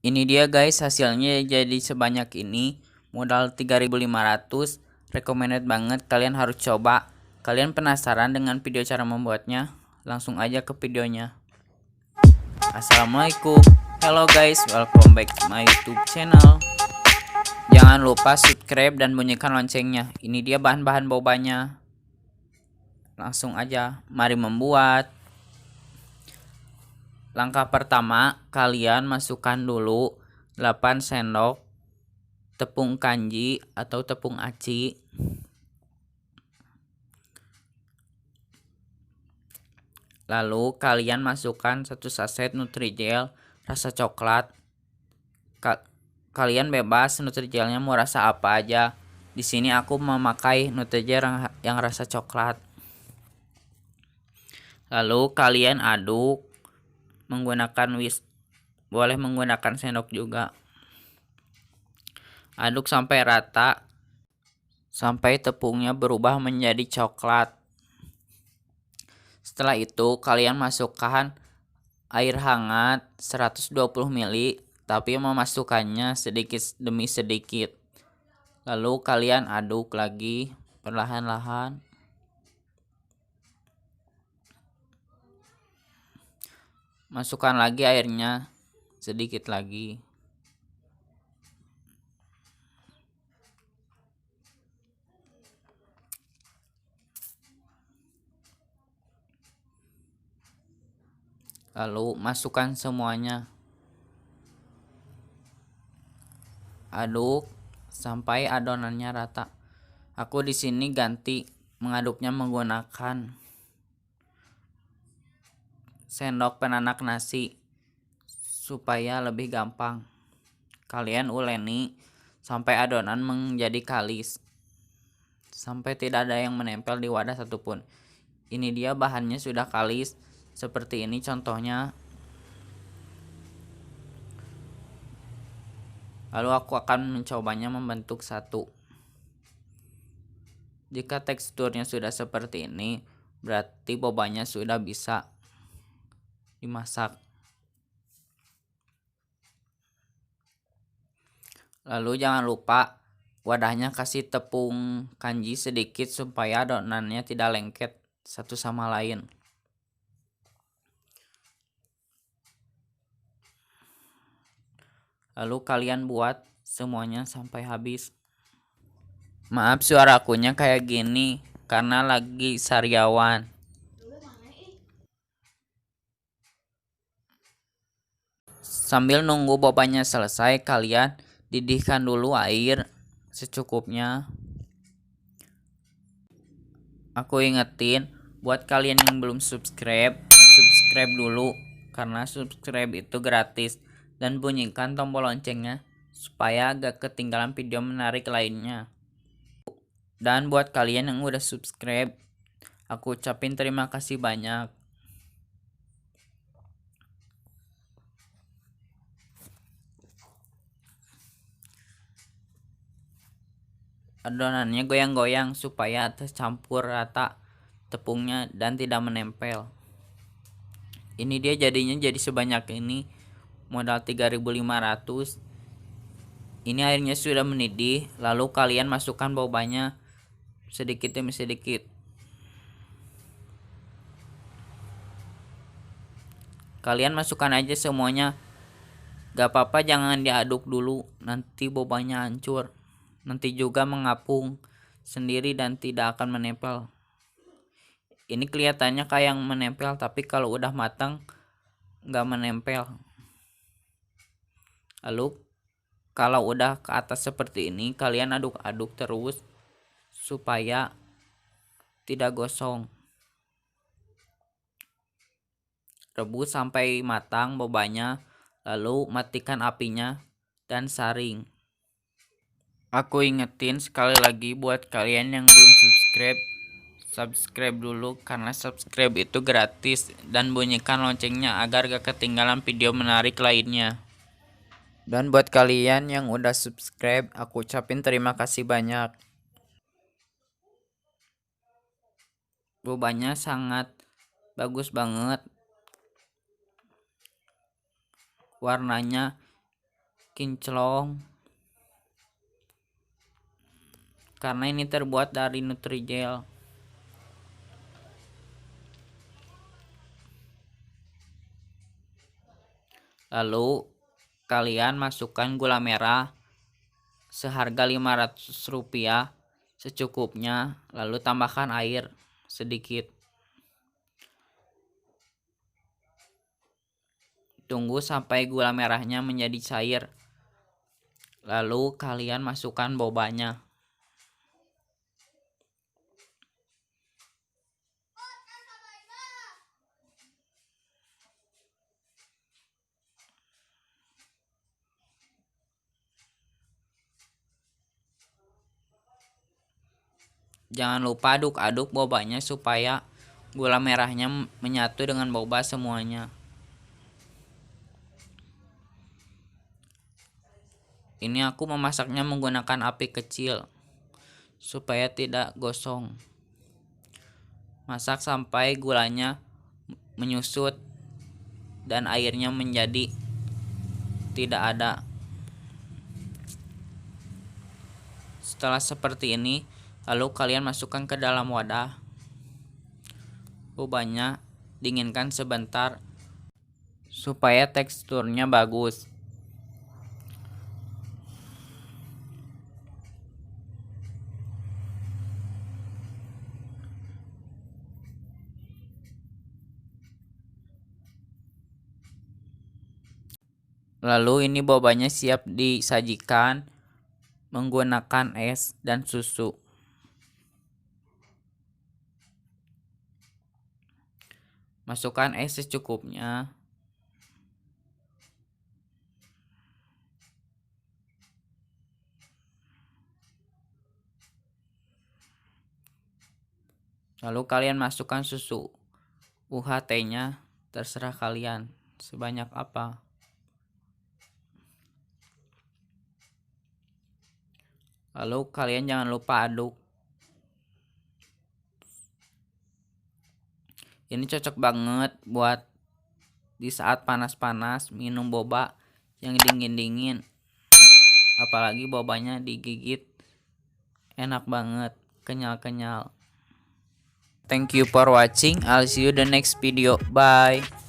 Ini dia guys, hasilnya jadi sebanyak ini. Modal 3.500. Recommended banget, kalian harus coba. Kalian penasaran dengan video cara membuatnya? Langsung aja ke videonya. Assalamualaikum. Hello guys, welcome back to my YouTube channel. Jangan lupa subscribe dan bunyikan loncengnya. Ini dia bahan-bahan bobanya. Langsung aja, mari membuat. Langkah pertama, kalian masukkan dulu 8 sendok tepung kanji atau tepung aci. Lalu kalian masukkan 1 saset Nutrijel rasa coklat. Kalian bebas Nutrijelnya mau rasa apa aja. Di sini aku memakai Nutrijel yang rasa coklat. Lalu kalian aduk menggunakan boleh menggunakan sendok juga. Aduk sampai rata, sampai tepungnya berubah menjadi coklat. Setelah itu kalian masukkan air hangat 120 ml, tapi memasukkannya sedikit demi sedikit. Lalu kalian aduk lagi perlahan-lahan. Masukkan lagi airnya sedikit lagi. Lalu masukkan semuanya. Aduk sampai adonannya rata. Aku di sini ganti mengaduknya menggunakan sendok penanak nasi supaya lebih gampang. Kalian uleni sampai adonan menjadi kalis, sampai tidak ada yang menempel di wadah satupun. Ini dia bahannya sudah kalis seperti ini contohnya. Lalu aku akan mencobanya membentuk satu. Jika teksturnya sudah seperti ini, berarti bobanya sudah bisa dimasak. Lalu jangan lupa wadahnya kasih tepung kanji sedikit supaya adonannya tidak lengket satu sama lain. Lalu kalian buat semuanya sampai habis. Maaf suara akunya kayak gini karena lagi sariawan. Sambil nunggu bobanya selesai, kalian didihkan dulu air secukupnya. Aku ingetin buat kalian yang belum subscribe dulu karena subscribe itu gratis, dan bunyikan tombol loncengnya supaya gak ketinggalan video menarik lainnya. Dan buat kalian yang udah subscribe, aku ucapin terima kasih banyak. Adonannya goyang-goyang supaya tercampur rata tepungnya dan tidak menempel. Ini dia jadinya jadi sebanyak ini. Modal 3.500. Ini airnya sudah mendidih, lalu kalian masukkan bobanya sedikit demi sedikit. Kalian masukkan aja semuanya. Gak apa-apa jangan diaduk dulu, nanti bobanya hancur. Nanti juga mengapung sendiri dan tidak akan menempel. Ini kelihatannya kayak yang menempel, tapi kalau udah matang gak menempel. Lalu kalau udah ke atas seperti ini, kalian aduk-aduk terus supaya tidak gosong. Rebus sampai matang bobanya, lalu matikan apinya dan saring. Aku ingetin sekali lagi buat kalian yang belum subscribe dulu karena subscribe itu gratis, dan bunyikan loncengnya agar gak ketinggalan video menarik lainnya. Dan buat kalian yang udah subscribe, aku ucapin terima kasih banyak. Bobanya sangat bagus banget. Warnanya kinclong karena ini terbuat dari Nutrijel. Lalu kalian masukkan gula merah seharga Rp500 secukupnya, lalu tambahkan air sedikit. Tunggu sampai gula merahnya menjadi cair. Lalu kalian masukkan bobanya. Jangan lupa aduk-aduk bobanya supaya gula merahnya menyatu dengan boba semuanya. Ini aku memasaknya menggunakan api kecil supaya tidak gosong. Masak sampai gulanya menyusut dan airnya menjadi tidak ada. Setelah seperti ini, lalu kalian masukkan ke dalam wadah. Bobanya dinginkan sebentar supaya teksturnya bagus. Lalu ini bobanya siap disajikan menggunakan es dan susu. Masukkan es secukupnya. Lalu kalian masukkan susu UHT-nya, terserah kalian sebanyak apa. Lalu kalian jangan lupa aduk. Ini cocok banget buat di saat panas-panas minum boba yang dingin-dingin. Apalagi bobanya digigit. Enak banget, kenyal-kenyal. Thank you for watching. I'll see you the next video. Bye.